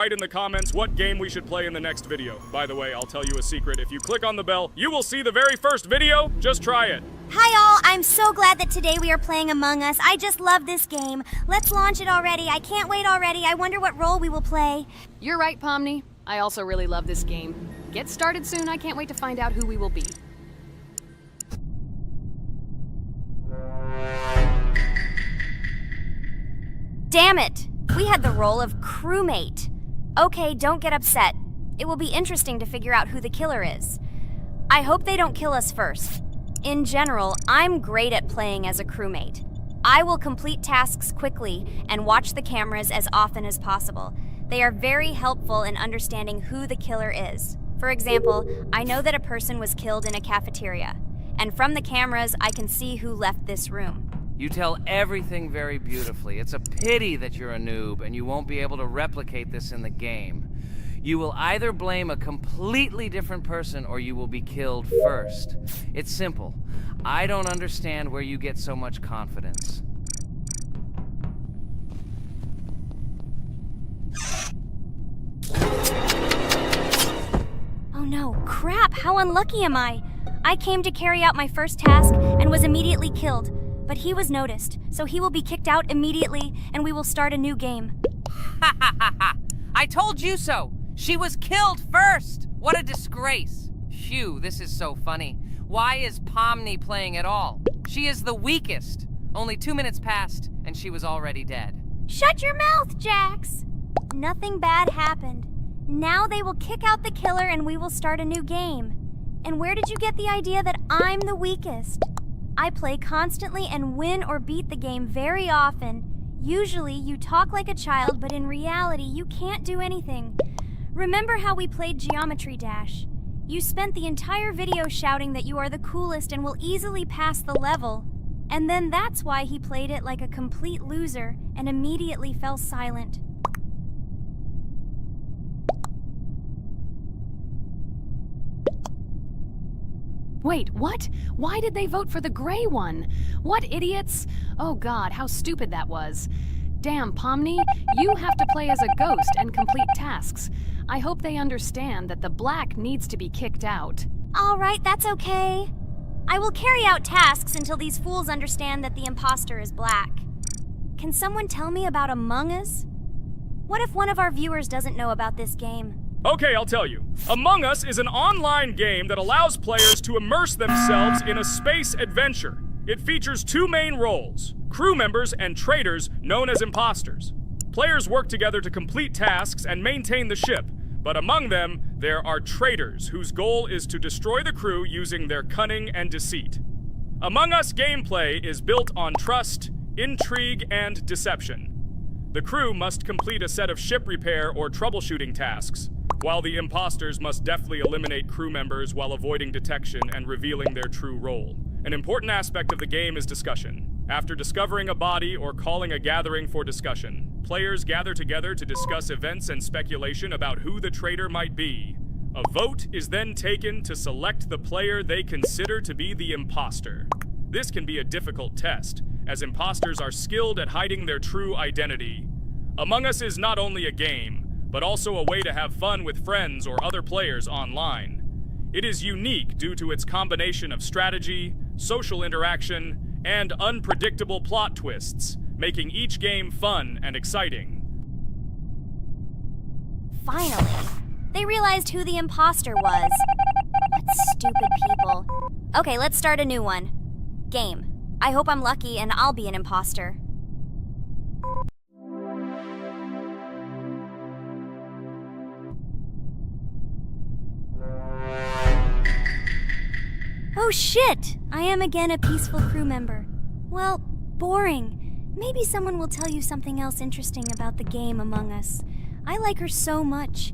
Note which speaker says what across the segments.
Speaker 1: Write in the comments what game we should play in the next video. By the way, I'll tell you a secret. If you click on the bell, you will see the very first video. Just try it.
Speaker 2: Hi all, I'm so glad that today we are playing Among Us. I just love this game. Let's launch it already. I can't wait already. I wonder what role we will play.
Speaker 3: You're right, Pomni. I also really love this game. Get started soon. I can't wait to find out who we will be.
Speaker 2: Damn it! We had the role of crewmate. Okay, don't get upset. It will be interesting to figure out who the killer is. I hope they don't kill us first. In general, I'm great at playing as a crewmate. I will complete tasks quickly and watch the cameras as often as possible. They are very helpful in understanding who the killer is. For example, I know that a person was killed in a cafeteria, and from the cameras, I can see who left this room.
Speaker 4: You tell everything very beautifully. It's a pity that you're a noob and you won't be able to replicate this in the game. You will either blame a completely different person or you will be killed first. It's simple. I don't understand where you get so much confidence.
Speaker 2: Oh no, crap, how unlucky am I? I came to carry out my first task and was immediately killed. But he was noticed, so he will be kicked out immediately, and we will start a new game.
Speaker 4: Ha ha ha ha! I told you so! She was killed first! What a disgrace! Phew, this is so funny. Why is Pomni playing at all? She is the weakest. Only 2 minutes passed, and she was already dead.
Speaker 2: Shut your mouth, Jax! Nothing bad happened. Now they will kick out the killer, and we will start a new game. And where did you get the idea that I'm the weakest? I play constantly and win or beat the game very often. Usually, you talk like a child, but in reality, you can't do anything. Remember how we played Geometry Dash? You spent the entire video shouting that you are the coolest and will easily pass the level. And then that's why he played it like a complete loser and immediately fell silent.
Speaker 3: Wait, what? Why did they vote for the gray one? What idiots? Oh god, how stupid that was. Damn, Pomni, you have to play as a ghost and complete tasks. I hope they understand that the black needs to be kicked out.
Speaker 2: All right, that's okay. I will carry out tasks until these fools understand that the imposter is black. Can someone tell me about Among Us? What if one of our viewers doesn't know about this game?
Speaker 1: Okay, I'll tell you. Among Us is an online game that allows players to immerse themselves in a space adventure. It features 2 main roles, crew members and traitors known as imposters. Players work together to complete tasks and maintain the ship, but among them, there are traitors whose goal is to destroy the crew using their cunning and deceit. Among Us gameplay is built on trust, intrigue, and deception. The crew must complete a set of ship repair or troubleshooting tasks, while the imposters must deftly eliminate crew members while avoiding detection and revealing their true role. An important aspect of the game is discussion. After discovering a body or calling a gathering for discussion, players gather together to discuss events and speculation about who the traitor might be. A vote is then taken to select the player they consider to be the imposter. This can be a difficult test, as imposters are skilled at hiding their true identity. Among Us is not only a game, but also a way to have fun with friends or other players online. It is unique due to its combination of strategy, social interaction, and unpredictable plot twists, making each game fun and exciting.
Speaker 2: Finally, they realized who the imposter was. What stupid people. Okay, let's start a new one. Game. I hope I'm lucky and I'll be an imposter. Oh shit! I am again a peaceful crew member. Well, boring. Maybe someone will tell you something else interesting about the game Among Us. I like her so much.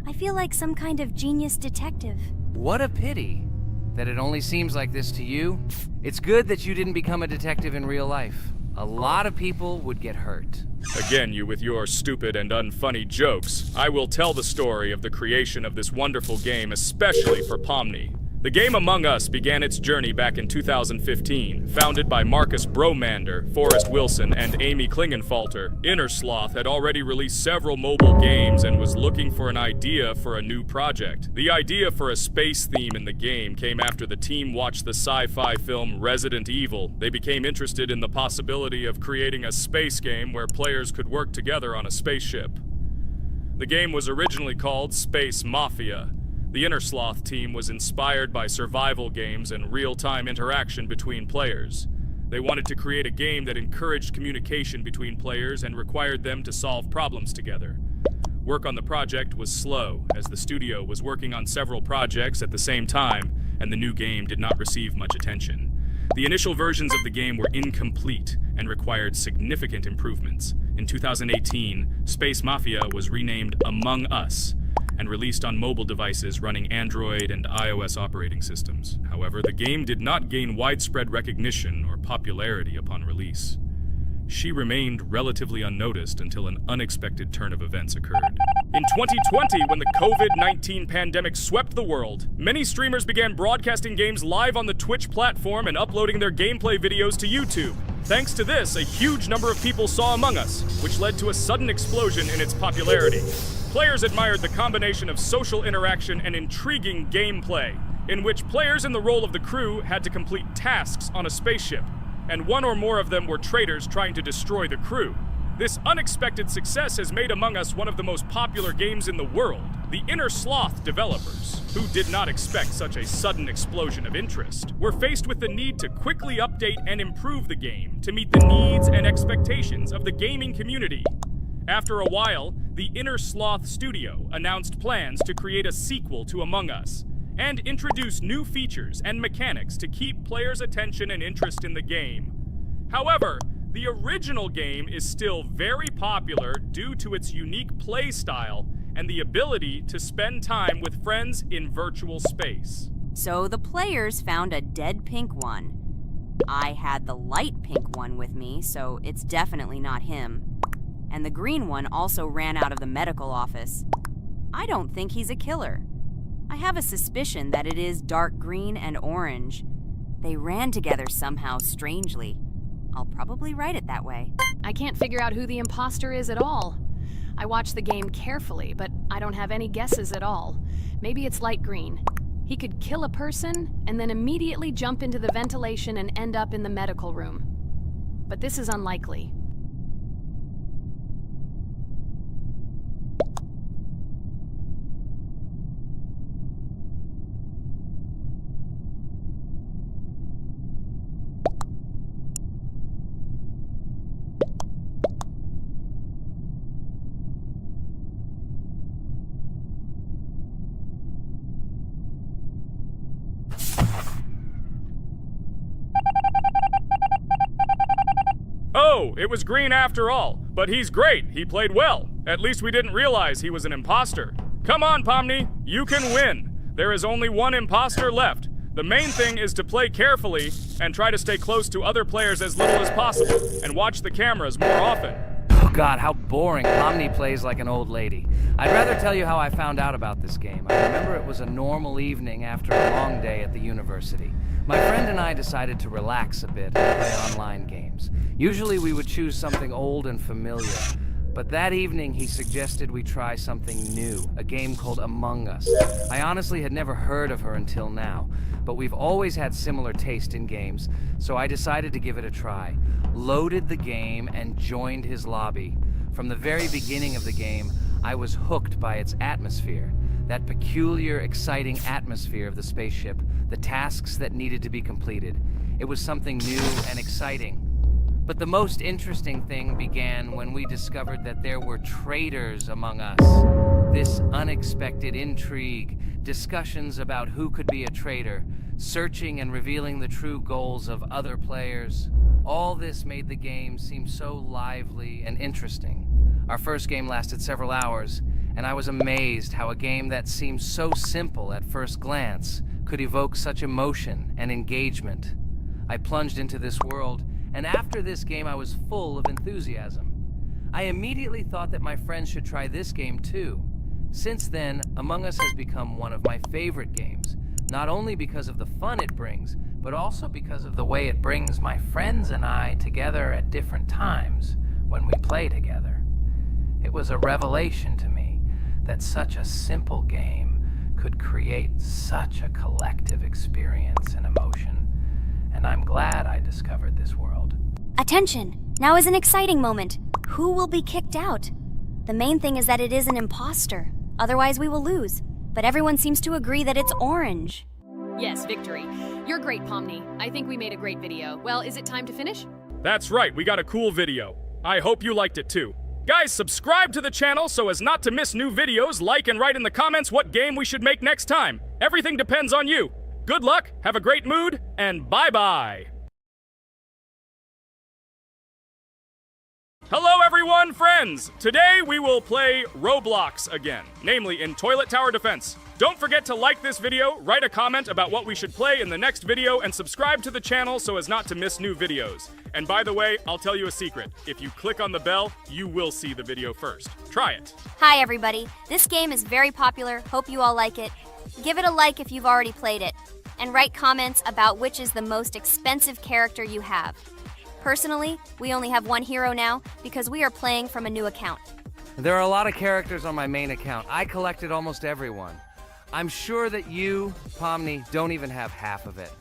Speaker 2: I feel like some kind of genius detective.
Speaker 4: What a pity that it only seems like this to you. It's good that you didn't become a detective in real life. A lot of people would get hurt.
Speaker 1: Again, you with your stupid and unfunny jokes. I will tell the story of the creation of this wonderful game, especially for Pomni. The game Among Us began its journey back in 2015. Founded by Marcus Bromander, Forrest Wilson, and Amy Klingenfalter, Innersloth had already released several mobile games and was looking for an idea for a new project. The idea for a space theme in the game came after the team watched the sci-fi film Resident Evil. They became interested in the possibility of creating a space game where players could work together on a spaceship. The game was originally called Space Mafia. The Innersloth team was inspired by survival games and real-time interaction between players. They wanted to create a game that encouraged communication between players and required them to solve problems together. Work on the project was slow, as the studio was working on several projects at the same time, and the new game did not receive much attention. The initial versions of the game were incomplete and required significant improvements. In 2018, Space Mafia was renamed Among Us, and released on mobile devices running Android and iOS operating systems. However, the game did not gain widespread recognition or popularity upon release. She remained relatively unnoticed until an unexpected turn of events occurred. In 2020, when the COVID-19 pandemic swept the world, many streamers began broadcasting games live on the Twitch platform and uploading their gameplay videos to YouTube. Thanks to this, a huge number of people saw Among Us, which led to a sudden explosion in its popularity. Players admired the combination of social interaction and intriguing gameplay, in which players in the role of the crew had to complete tasks on a spaceship, and one or more of them were traitors trying to destroy the crew. This unexpected success has made Among Us one of the most popular games in the world. The Innersloth developers, who did not expect such a sudden explosion of interest, were faced with the need to quickly update and improve the game to meet the needs and expectations of the gaming community. After a while, the Innersloth studio announced plans to create a sequel to Among Us and introduce new features and mechanics to keep players' attention and interest in the game. However, the original game is still very popular due to its unique play style and the ability to spend time with friends in virtual space.
Speaker 5: So the players found a dead pink one. I had the light pink one with me, so it's definitely not him. And the green one also ran out of the medical office. I don't think he's a killer. I have a suspicion that it is dark green and orange. They ran together somehow strangely. I'll probably write it that way.
Speaker 3: I can't figure out who the imposter is at all. I watched the game carefully, but I don't have any guesses at all. Maybe it's light green. He could kill a person and then immediately jump into the ventilation and end up in the medical room. But this is unlikely.
Speaker 1: Oh, it was green after all. But he's great. He played well. At least we didn't realize he was an imposter. Come on, Pomni. You can win. There is only one imposter left. The main thing is to play carefully and try to stay close to other players as little as possible and watch the cameras more often.
Speaker 4: Oh God, how boring. Pomni plays like an old lady. I'd rather tell you how I found out about this game. I remember it was a normal evening after a long day at the university. My friend and I decided to relax a bit and play online games. Usually we would choose something old and familiar, but that evening he suggested we try something new, a game called Among Us. I honestly had never heard of her until now, but we've always had similar taste in games, so I decided to give it a try. Loaded the game and joined his lobby. From the very beginning of the game, I was hooked by its atmosphere. That peculiar, exciting atmosphere of the spaceship, the tasks that needed to be completed. It was something new and exciting. But the most interesting thing began when we discovered that there were traitors among us. This unexpected intrigue, discussions about who could be a traitor, searching and revealing the true goals of other players. All this made the game seem so lively and interesting. Our first game lasted several hours, and I was amazed how a game that seemed so simple at first glance could evoke such emotion and engagement. I plunged into this world, and after this game I was full of enthusiasm. I immediately thought that my friends should try this game too. Since then, Among Us has become one of my favorite games, Not only because of the fun it brings, but also because of the way it brings my friends and I together at different times when we play together. It was a revelation to me that such a simple game could create such a collective experience and emotion, and I'm glad I discovered this world.
Speaker 2: Attention! Now is an exciting moment. Who will be kicked out? The main thing is that it is an imposter. Otherwise, we will lose. But everyone seems to agree that it's orange.
Speaker 3: Yes, victory. You're great, Pomni. I think we made a great video. Well, is it time to finish?
Speaker 1: That's right, we got a cool video. I hope you liked it too. Guys, subscribe to the channel so as not to miss new videos, like and write in the comments what game we should make next time. Everything depends on you. Good luck, have a great mood, and bye-bye. Hello everyone, friends! Today we will play Roblox again, namely in Toilet Tower Defense. Don't forget to like this video, write a comment about what we should play in the next video, and subscribe to the channel so as not to miss new videos. And by the way, I'll tell you a secret. If you click on the bell, you will see the video first. Try it.
Speaker 2: Hi everybody. This game is very popular. Hope you all like it. Give it a like if you've already played it. And write comments about which is the most expensive character you have. Personally, we only have one hero now because we are playing from a new account.
Speaker 4: There are a lot of characters on my main account. I collected almost everyone. I'm sure that you, Pomni, don't even have half of it.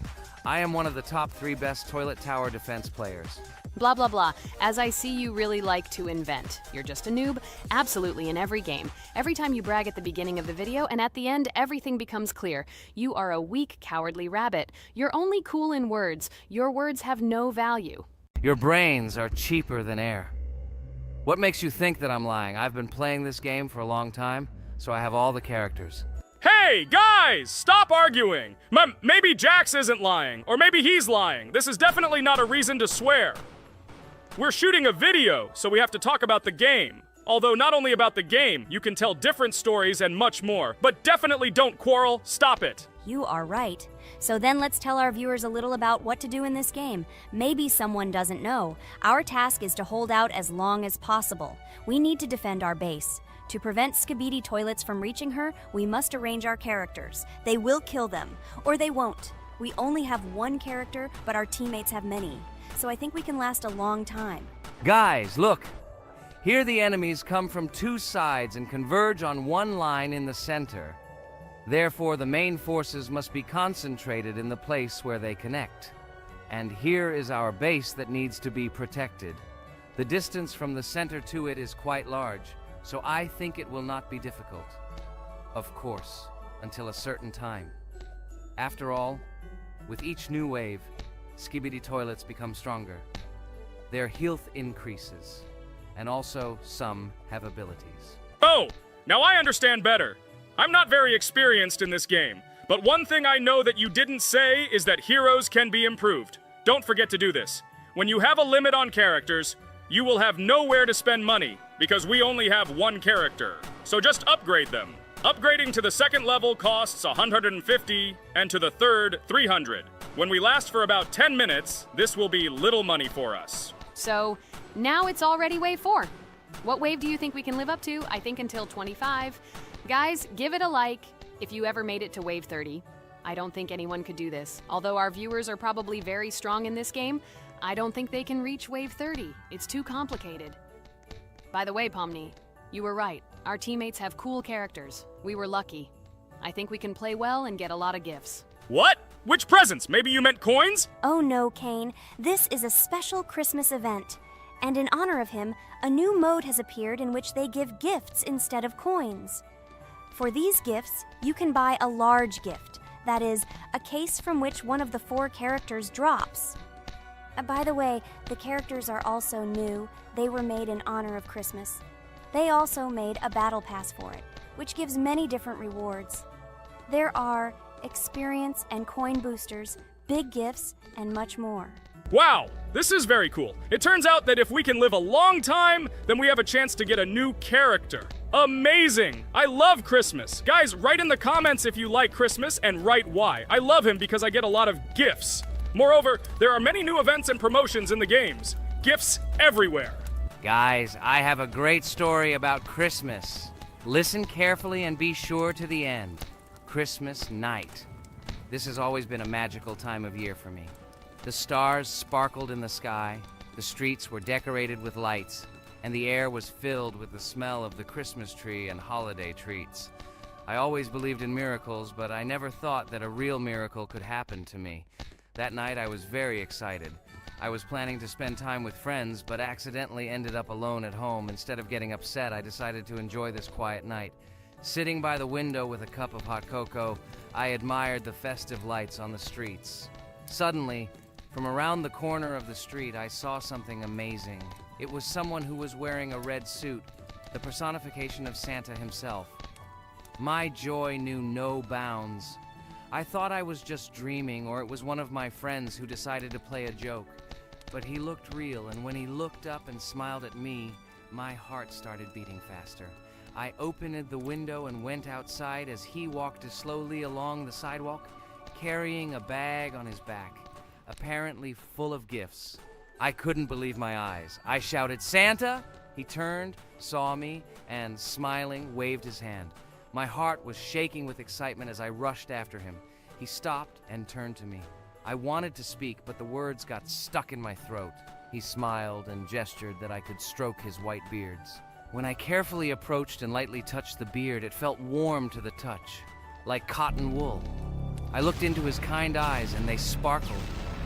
Speaker 4: I am one of the top 3 best Toilet Tower Defense players.
Speaker 3: Blah, blah, blah. As I see, you really like to invent. You're just a noob, absolutely in every game. Every time you brag at the beginning of the video, and at the end, everything becomes clear. You are a weak, cowardly rabbit. You're only cool in words. Your words have no value.
Speaker 4: Your brains are cheaper than air. What makes you think that I'm lying? I've been playing this game for a long time, so I have all the characters.
Speaker 1: Hey, guys! Stop arguing! Maybe Jax isn't lying, or maybe he's lying. This is definitely not a reason to swear. We're shooting a video, so we have to talk about the game. Although not only about the game, you can tell different stories and much more. But definitely don't quarrel. Stop it.
Speaker 2: You are right. So then let's tell our viewers a little about what to do in this game. Maybe someone doesn't know. Our task is to hold out as long as possible. We need to defend our base. To prevent Skibidi Toilets from reaching her, we must arrange our characters. They will kill them, or they won't. We only have one character, but our teammates have many. So I think we can last a long time.
Speaker 4: Guys, look! Here the enemies come from 2 sides and converge on one line in the center. Therefore, the main forces must be concentrated in the place where they connect. And here is our base that needs to be protected. The distance from the center to it is quite large, so I think it will not be difficult. Of course, until a certain time. After all, with each new wave, Skibidi Toilets become stronger. Their health increases, and also some have abilities.
Speaker 1: Oh, now I understand better. I'm not very experienced in this game, but one thing I know that you didn't say is that heroes can be improved. Don't forget to do this. When you have a limit on characters, you will have nowhere to spend money, because we only have one character. So just upgrade them. Upgrading to the 2nd level costs 150, and to the 3rd, 300. When we last for about 10 minutes, this will be little money for us.
Speaker 3: So, now it's already wave 4. What wave do you think we can live up to? I think until 25. Guys, give it a like if you ever made it to wave 30. I don't think anyone could do this. Although our viewers are probably very strong in this game, I don't think they can reach wave 30. It's too complicated. By the way, Pomni, you were right. Our teammates have cool characters. We were lucky. I think we can play well and get a lot of gifts.
Speaker 1: What? Which presents? Maybe you meant coins?
Speaker 2: Oh no, Kane. This is a special Christmas event. And in honor of him, a new mode has appeared in which they give gifts instead of coins. For these gifts, you can buy a large gift. That is, a case from which one of the 4 characters drops. By the way, the characters are also new. They were made in honor of Christmas. They also made a battle pass for it, which gives many different rewards. There are experience and coin boosters, big gifts, and much more.
Speaker 1: Wow, this is very cool. It turns out that if we can live a long time, then we have a chance to get a new character. Amazing! I love Christmas. Guys, write in the comments if you like Christmas and write why. I love him because I get a lot of gifts. Moreover, there are many new events and promotions in the games. Gifts everywhere.
Speaker 4: Guys, I have a great story about Christmas. Listen carefully and be sure to the end. Christmas night. This has always been a magical time of year for me. The stars sparkled in the sky, the streets were decorated with lights, and the air was filled with the smell of the Christmas tree and holiday treats. I always believed in miracles, but I never thought that a real miracle could happen to me. That night I was very excited. I was planning to spend time with friends, but accidentally ended up alone at home. Instead of getting upset, I decided to enjoy this quiet night. Sitting by the window with a cup of hot cocoa, I admired the festive lights on the streets. Suddenly, from around the corner of the street, I saw something amazing. It was someone who was wearing a red suit, the personification of Santa himself. My joy knew no bounds. I thought I was just dreaming, or it was one of my friends who decided to play a joke. But he looked real, and when he looked up and smiled at me, my heart started beating faster. I opened the window and went outside as he walked slowly along the sidewalk, carrying a bag on his back, apparently full of gifts. I couldn't believe my eyes. I shouted, "Santa!" He turned, saw me, and smiling, waved his hand. My heart was shaking with excitement as I rushed after him. He stopped and turned to me. I wanted to speak, but the words got stuck in my throat. He smiled and gestured that I could stroke his white beards. When I carefully approached and lightly touched the beard, it felt warm to the touch, like cotton wool. I looked into his kind eyes, and they sparkled,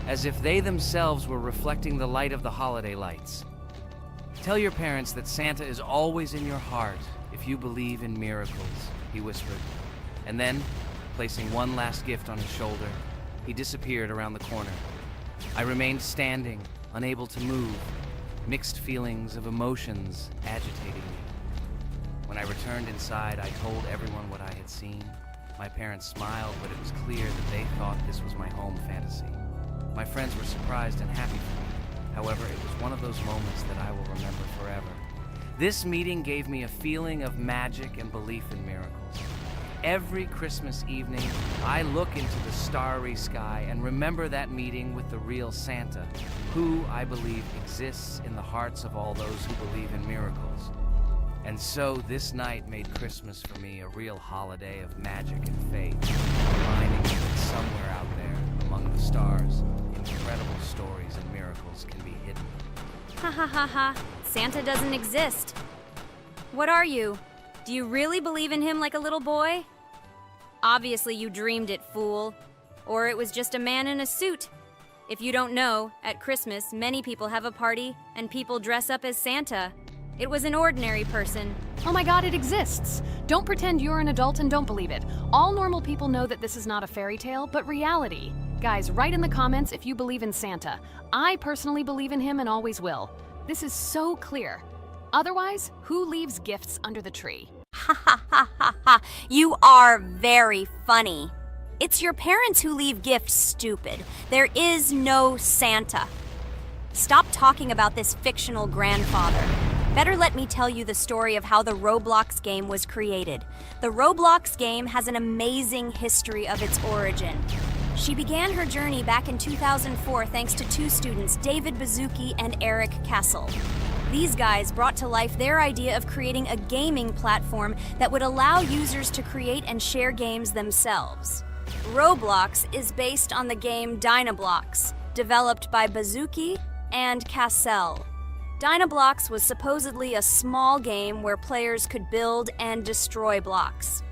Speaker 4: as if they themselves were reflecting the light of the holiday lights. "Tell your parents that Santa is always in your heart if you believe in miracles," he whispered. And then, placing one last gift on his shoulder, he disappeared around the corner. I remained standing, unable to move, mixed feelings of emotions agitating me. When I returned inside, I told everyone what I had seen. My parents smiled, but it was clear that they thought this was my home fantasy. My friends were surprised and happy for me. However, it was one of those moments that I will remember forever. This meeting gave me a feeling of magic and belief in miracles. Every Christmas evening, I look into the starry sky and remember that meeting with the real Santa, who, I believe, exists in the hearts of all those who believe in miracles. And so this night made Christmas for me a real holiday of magic and faith, reminding me that somewhere out there, among the stars, incredible stories and miracles can be hidden.
Speaker 2: Ha ha ha ha. Santa doesn't exist. What are you? Do you really believe in him like a little boy? Obviously you dreamed it, fool. Or it was just a man in a suit. If you don't know, at Christmas, many people have a party and people dress up as Santa. It was an ordinary person.
Speaker 3: Oh my god, it exists! Don't pretend you're an adult and don't believe it. All normal people know that this is not a fairy tale, but reality. Guys, write in the comments if you believe in Santa. I personally believe in him and always will. This is so clear. Otherwise, who leaves gifts under the tree?
Speaker 2: Ha ha ha ha ha. You are very funny. It's your parents who leave gifts, stupid. There is no Santa. Stop talking about this fictional grandfather. Better let me tell you the story of how the Roblox game was created. The Roblox game has an amazing history of its origin. She began her journey back in 2004 thanks to two students, David Bazuki and Eric Kessel. These guys brought to life their idea of creating a gaming platform that would allow users to create and share games themselves. Roblox is based on the game Dynablox, developed by Bazuki and Cassell. Dynablox was supposedly a small game where players could build and destroy blocks.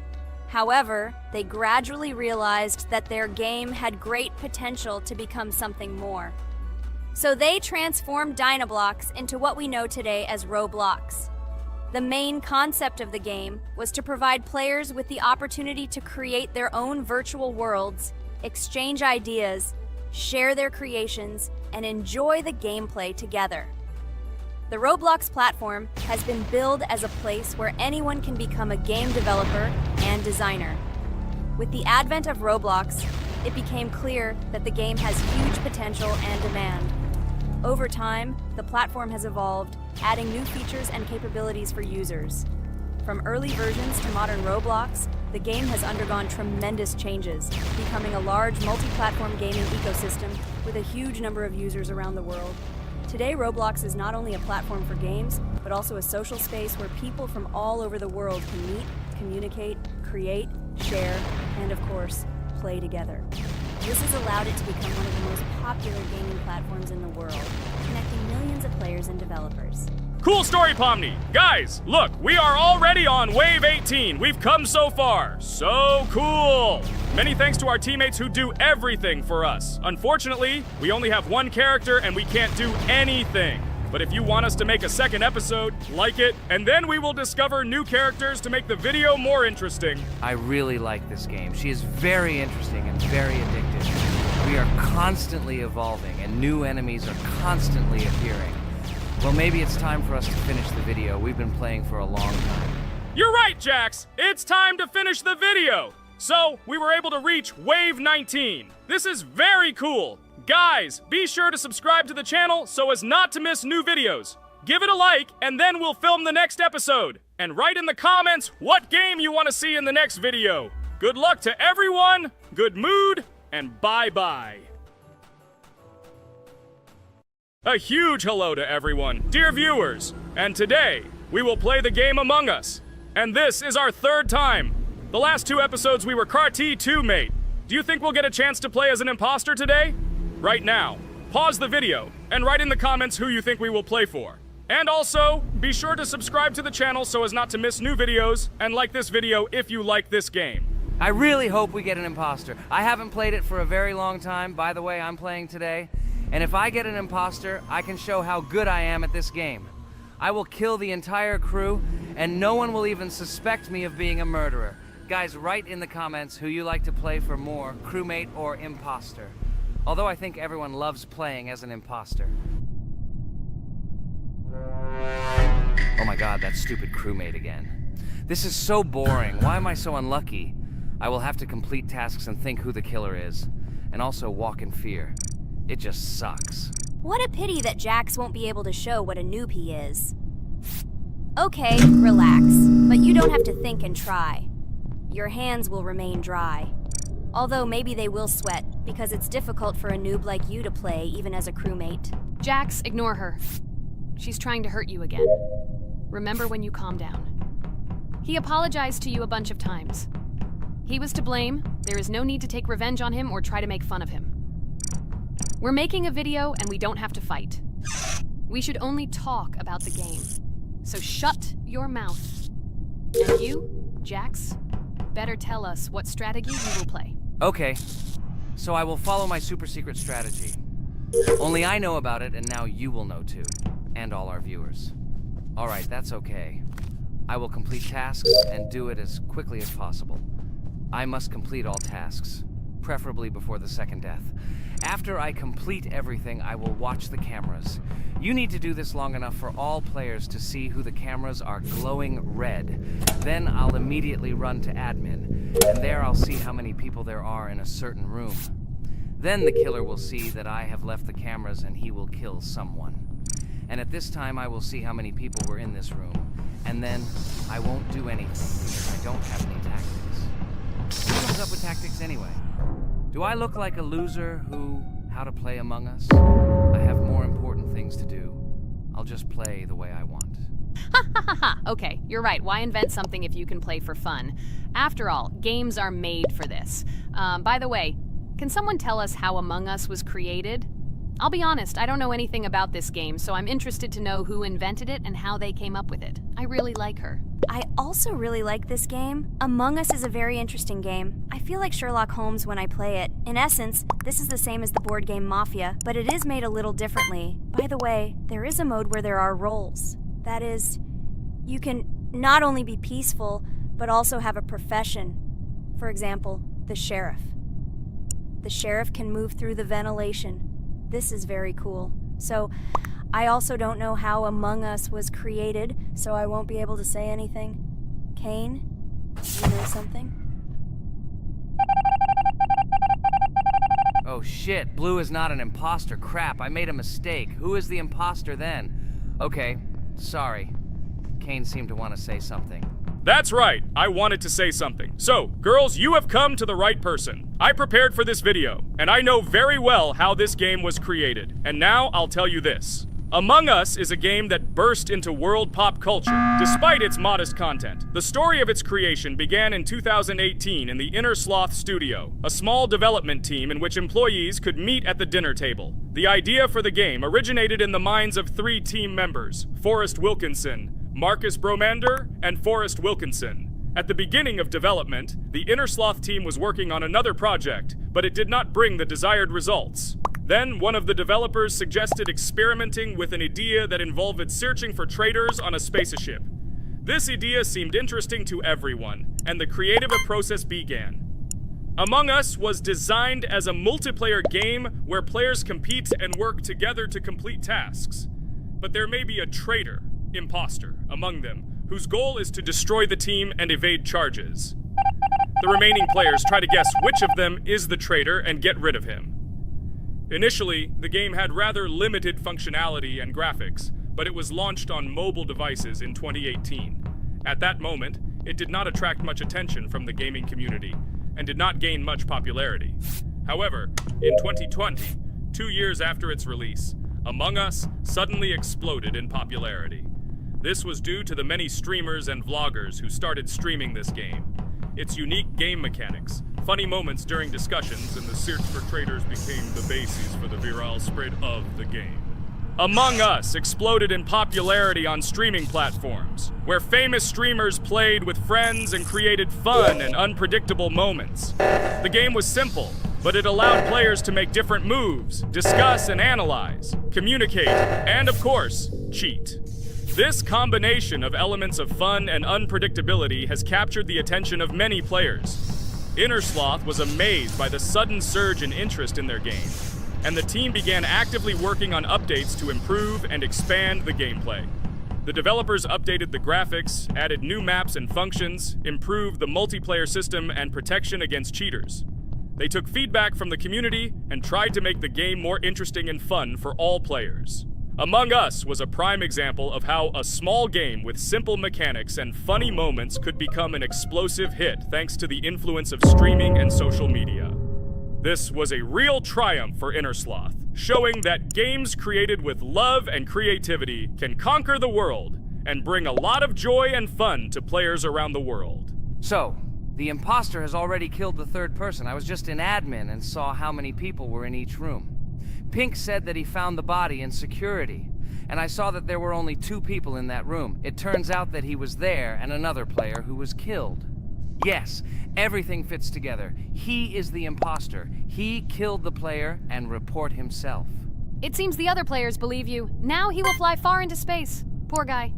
Speaker 2: However, they gradually realized that their game had great potential to become something more. So they transformed Dynablox into what we know today as Roblox. The main concept of the game was to provide players with the opportunity to create their own virtual worlds, exchange ideas, share their creations, and enjoy the gameplay together. The Roblox platform has been billed as a place where anyone can become a game developer and designer. With the advent of Roblox, it became clear that the game has huge potential and demand. Over time, the platform has evolved, adding new features and capabilities for users. From early versions to modern Roblox, the game has undergone tremendous changes, becoming a large multi-platform gaming ecosystem with a huge number of users around the world. Today, Roblox is not only a platform for games, but also a social space where people from all over the world can meet, communicate, create, share, and of course, play together. This has allowed it to become one of the most popular gaming platforms in the world, connecting millions of players and developers.
Speaker 1: Cool story, Pomni. Guys, look, we are already on Wave 18. We've come so far. So cool. Many thanks to our teammates who do everything for us. Unfortunately, we only have one character and we can't do anything. But if you want us to make a second episode, like it, and then we will discover new characters to make the video more interesting.
Speaker 4: I really like this game. She is very interesting and very addictive. We are constantly evolving and new enemies are constantly appearing. Well, maybe it's time for us to finish the video. We've been playing for a long time.
Speaker 1: You're right, Jax. It's time to finish the video. So, we were able to reach Wave 19. This is very cool. Guys, be sure to subscribe to the channel so as not to miss new videos. Give it a like, and then we'll film the next episode. And write in the comments what game you want to see in the next video. Good luck to everyone, good mood, and bye-bye. A huge hello to everyone, dear viewers. And today, we will play the game Among Us. And this is our third time. The last two episodes we were Carti 2 mate. Do you think we'll get a chance to play as an imposter today? Right now, pause the video and write in the comments who you think we will play for. And also, be sure to subscribe to the channel so as not to miss new videos, and like this video if you like this game.
Speaker 4: I really hope we get an imposter. I haven't played it for a very long time. By the way, I'm playing today. And if I get an imposter, I can show how good I am at this game. I will kill the entire crew, and no one will even suspect me of being a murderer. Guys, write in the comments who you like to play for more, crewmate or imposter. Although I think everyone loves playing as an imposter. Oh my god, that stupid crewmate again. This is so boring. Why am I so unlucky? I will have to complete tasks and think who the killer is. And also walk in fear. It just sucks.
Speaker 2: What a pity that Jax won't be able to show what a noob he is. Okay, relax. But you don't have to think and try. Your hands will remain dry. Although maybe they will sweat, because it's difficult for a noob like you to play, even as a crewmate.
Speaker 3: Jax, ignore her. She's trying to hurt you again. Remember when you calm down. He apologized to you a bunch of times. He was to blame. There is no need to take revenge on him or try to make fun of him. We're making a video and we don't have to fight. We should only talk about the game. So shut your mouth. And you, Jax, better tell us what strategy you will play.
Speaker 4: Okay, so I will follow my super secret strategy. Only I know about it, and now you will know too. And all our viewers. Alright, that's okay. I will complete tasks and do it as quickly as possible. I must complete all tasks, preferably before the second death. After I complete everything, I will watch the cameras. You need to do this long enough for all players to see who the cameras are glowing red. Then I'll immediately run to admin, and there I'll see how many people there are in a certain room. Then the killer will see that I have left the cameras and he will kill someone. And at this time I will see how many people were in this room. And then I won't do anything because I don't have any tactics. Who comes up with tactics anyway? Do I look like a loser who, how to play Among Us? I have more important things to do. I'll just play the way I want.
Speaker 3: Ha ha ha ha! Okay, you're right. Why invent something if you can play for fun? After all, games are made for this. By the way, can someone tell us how Among Us was created? I'll be honest, I don't know anything about this game, so I'm interested to know who invented it and how they came up with it. I really like her.
Speaker 2: I also really like this game. Among Us is a very interesting game. I feel like Sherlock Holmes when I play it. In essence, this is the same as the board game Mafia, but it is made a little differently. By the way, there is a mode where there are roles. That is, you can not only be peaceful, but also have a profession. For example, the sheriff. The sheriff can move through the ventilation. This is very cool. So, I also don't know how Among Us was created, so I won't be able to say anything. Kane, you know something?
Speaker 4: Oh shit, Blue is not an imposter. Crap, I made a mistake. Who is the imposter then? Okay, sorry. Kane seemed to want to say something.
Speaker 1: That's right, I wanted to say something. So, girls, you have come to the right person. I prepared for this video, and I know very well how this game was created. And now I'll tell you this. Among Us is a game that burst into world pop culture, despite its modest content. The story of its creation began in 2018 in the Inner Sloth Studio, a small development team in which employees could meet at the dinner table. The idea for the game originated in the minds of 3 team members, Forrest Wilkinson, Marcus Bromander, and Forrest Wilkinson. At the beginning of development, the Inner Sloth team was working on another project, but it did not bring the desired results. Then, one of the developers suggested experimenting with an idea that involved searching for traitors on a spaceship. This idea seemed interesting to everyone, and the creative process began. Among Us was designed as a multiplayer game where players compete and work together to complete tasks. But there may be a traitor, imposter, among them, whose goal is to destroy the team and evade charges. The remaining players try to guess which of them is the traitor and get rid of him. Initially, the game had rather limited functionality and graphics, but it was launched on mobile devices in 2018. At that moment, it did not attract much attention from the gaming community and did not gain much popularity. However, in 2020, 2 years after its release, Among Us suddenly exploded in popularity. This was due to the many streamers and vloggers who started streaming this game. Its unique game mechanics, funny moments during discussions, and the search for traitors became the basis for the viral spread of the game. Among Us exploded in popularity on streaming platforms, where famous streamers played with friends and created fun and unpredictable moments. The game was simple, but it allowed players to make different moves, discuss and analyze, communicate, and of course, cheat. This combination of elements of fun and unpredictability has captured the attention of many players. Inner Sloth was amazed by the sudden surge in interest in their game, and the team began actively working on updates to improve and expand the gameplay. The developers updated the graphics, added new maps and functions, improved the multiplayer system and protection against cheaters. They took feedback from the community and tried to make the game more interesting and fun for all players. Among Us was a prime example of how a small game with simple mechanics and funny moments could become an explosive hit thanks to the influence of streaming and social media. This was a real triumph for Inner Sloth, showing that games created with love and creativity can conquer the world and bring a lot of joy and fun to players around the world.
Speaker 4: So, the imposter has already killed the third person. I was just in admin and saw how many people were in each room. Pink said that he found the body in security, and I saw that there were only 2 people in that room. It turns out that he was there and another player who was killed. Yes, everything fits together. He is the imposter. He killed the player and report himself.
Speaker 3: It seems the other players believe you. Now he will fly far into space. Poor guy.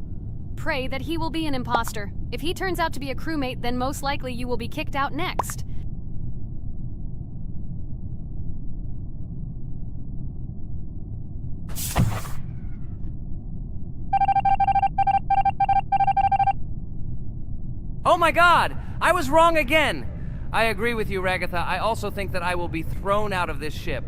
Speaker 3: Pray that he will be an imposter. If he turns out to be a crewmate, then most likely you will be kicked out next.
Speaker 4: Oh my god! I was wrong again! I agree with you, Ragatha. I also think that I will be thrown out of this ship.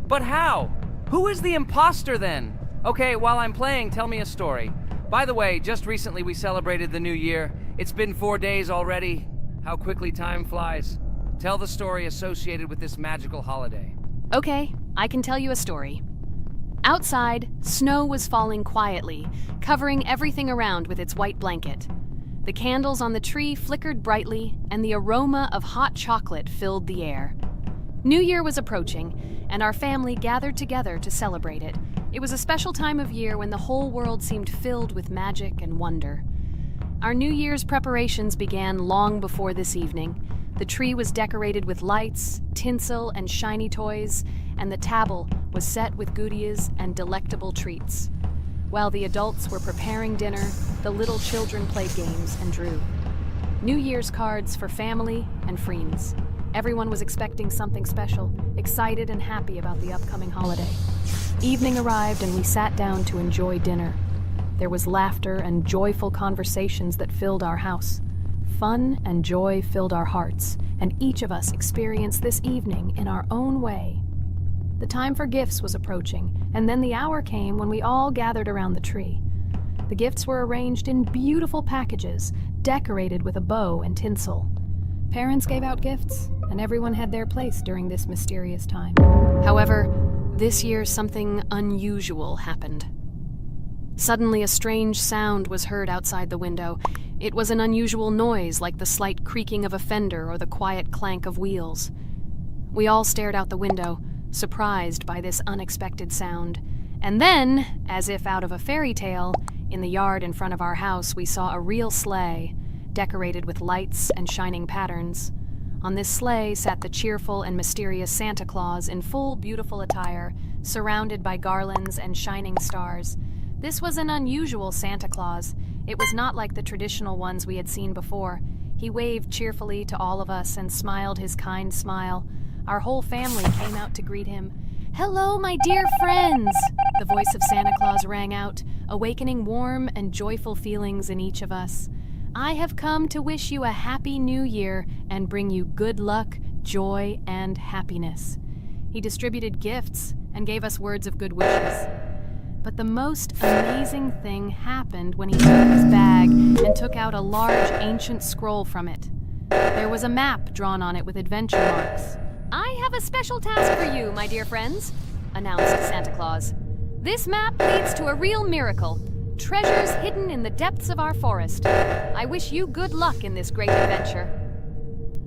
Speaker 4: But how? Who is the imposter then? Okay, while I'm playing, tell me a story. By the way, just recently we celebrated the new year. It's been 4 days already. How quickly time flies. Tell the story associated with this magical holiday.
Speaker 3: Okay, I can tell you a story. Outside, snow was falling quietly, covering everything around with its white blanket. The candles on the tree flickered brightly, and the aroma of hot chocolate filled the air. New Year was approaching, and our family gathered together to celebrate it. It was a special time of year when the whole world seemed filled with magic and wonder. Our New Year's preparations began long before this evening. The tree was decorated with lights, tinsel, and shiny toys, and the table was set with goodies and delectable treats. While the adults were preparing dinner, the little children played games and drew. New Year's cards for family and friends. Everyone was expecting something special, excited and happy about the upcoming holiday. Evening arrived and we sat down to enjoy dinner. There was laughter and joyful conversations that filled our house. Fun and joy filled our hearts, and each of us experienced this evening in our own way. The time for gifts was approaching, and then the hour came when we all gathered around the tree. The gifts were arranged in beautiful packages, decorated with a bow and tinsel. Parents gave out gifts, and everyone had their place during this mysterious time. However, this year something unusual happened. Suddenly, a strange sound was heard outside the window. It was an unusual noise, like the slight creaking of a fender or the quiet clank of wheels. We all stared out the window, surprised by this unexpected sound. And then, as if out of a fairy tale, in the yard in front of our house, we saw a real sleigh, decorated with lights and shining patterns. On this sleigh sat the cheerful and mysterious Santa Claus in full, beautiful attire, surrounded by garlands and shining stars. This was an unusual Santa Claus. It was not like the traditional ones we had seen before. He waved cheerfully to all of us and smiled his kind smile. Our whole family came out to greet him. "Hello, my dear friends!" The voice of Santa Claus rang out, awakening warm and joyful feelings in each of us. "I have come to wish you a happy new year and bring you good luck, joy, and happiness." He distributed gifts and gave us words of good wishes. But the most amazing thing happened when he took his bag and took out a large ancient scroll from it. There was a map drawn on it with adventure marks. "I have a special task for you, my dear friends," announced Santa Claus. "This map leads to a real miracle. Treasures hidden in the depths of our forest. I wish you good luck in this great adventure."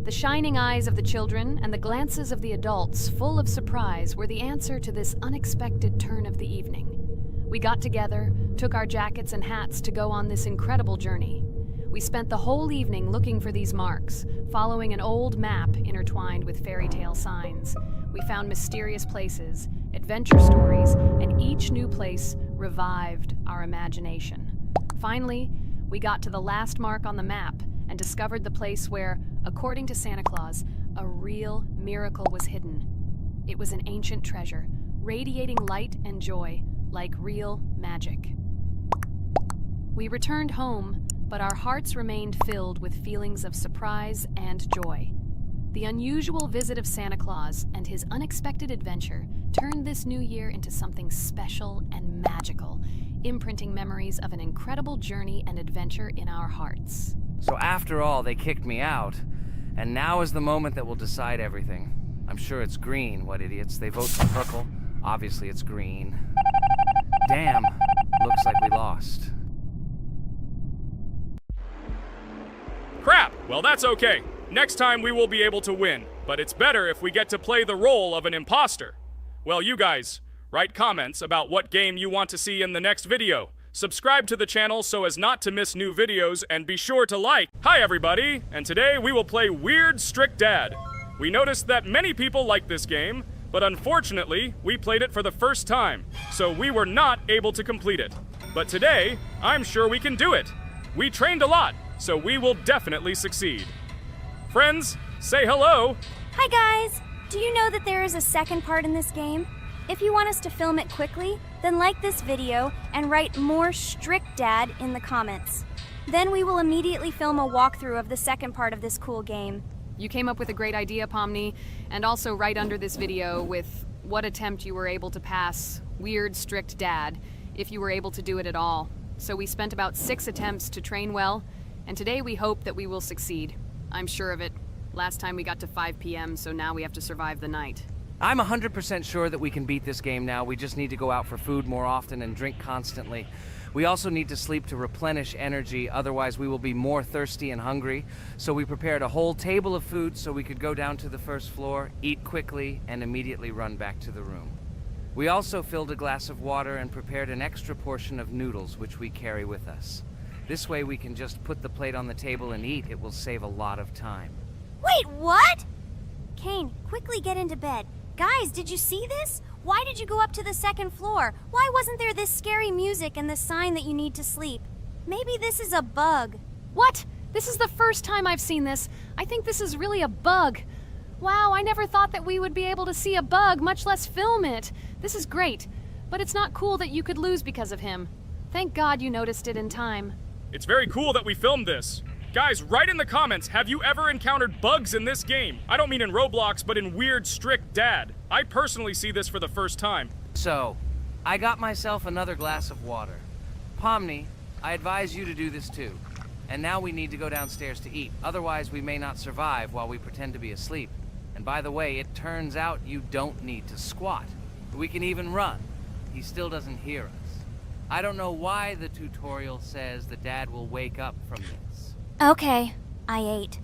Speaker 3: The shining eyes of the children and the glances of the adults, full of surprise, were the answer to this unexpected turn of the evening. We got together, took our jackets and hats to go on this incredible journey. We spent the whole evening looking for these marks, following an old map intertwined with fairy tale signs. We found mysterious places, adventure stories, and each new place revived our imagination. Finally, we got to the last mark on the map and discovered the place where, according to Santa Claus, a real miracle was hidden. It was an ancient treasure, radiating light and joy, like real magic. We returned home, but our hearts remained filled with feelings of surprise and joy. The unusual visit of Santa Claus and his unexpected adventure turned this new year into something special and magical, imprinting memories of an incredible journey and adventure in our hearts.
Speaker 4: So after all, they kicked me out, and now is the moment that will decide everything. I'm sure it's green, what idiots. They vote for purple. Obviously it's green. Damn, looks like we lost.
Speaker 1: Crap! Well, that's okay. Next time we will be able to win, but it's better if we get to play the role of an imposter. Well, you guys, write comments about what game you want to see in the next video. Subscribe to the channel so as not to miss new videos, and be sure to like. Hi everybody, and today we will play Weird Strict Dad. We noticed that many people like this game, but unfortunately, we played it for the first time, so we were not able to complete it. But today, I'm sure we can do it. We trained a lot, so we will definitely succeed. Friends, say hello.
Speaker 2: Hi guys! Do you know that there is a second part in this game? If you want us to film it quickly, then like this video and write "more strict dad" in the comments. Then we will immediately film a walkthrough of the second part of this cool game.
Speaker 3: You came up with a great idea, Pomni, and also right under this video with what attempt you were able to pass Weird Strict Dad, if you were able to do it at all. So we spent about 6 attempts to train well, and today we hope that we will succeed. I'm sure of it. Last time we got to 5 p.m., so now we have to survive the night.
Speaker 4: I'm 100% sure that we can beat this game now. We just need to go out for food more often and drink constantly. We also need to sleep to replenish energy, otherwise we will be more thirsty and hungry. So we prepared a whole table of food so we could go down to the first floor, eat quickly, and immediately run back to the room. We also filled a glass of water and prepared an extra portion of noodles, which we carry with us. This way we can just put the plate on the table and eat. It will save a lot of time.
Speaker 2: Wait, what? Kane, quickly get into bed. Guys, did you see this? Why did you go up to the second floor? Why wasn't there this scary music and the sign that you need to sleep? Maybe this is a bug.
Speaker 3: What? This is the first time I've seen this. I think this is really a bug. Wow, I never thought that we would be able to see a bug, much less film it. This is great, but it's not cool that you could lose because of him. Thank God you noticed it in time.
Speaker 1: It's very cool that we filmed this. Guys, write in the comments, have you ever encountered bugs in this game? I don't mean in Roblox, but in Weird Strict Dad. I personally see this for the first time.
Speaker 4: So, I got myself another glass of water. Pomni, I advise you to do this too. And now we need to go downstairs to eat. Otherwise, we may not survive while we pretend to be asleep. And by the way, it turns out you don't need to squat. We can even run. He still doesn't hear us. I don't know why the tutorial says that Dad will wake up from this.
Speaker 2: Okay, I ate.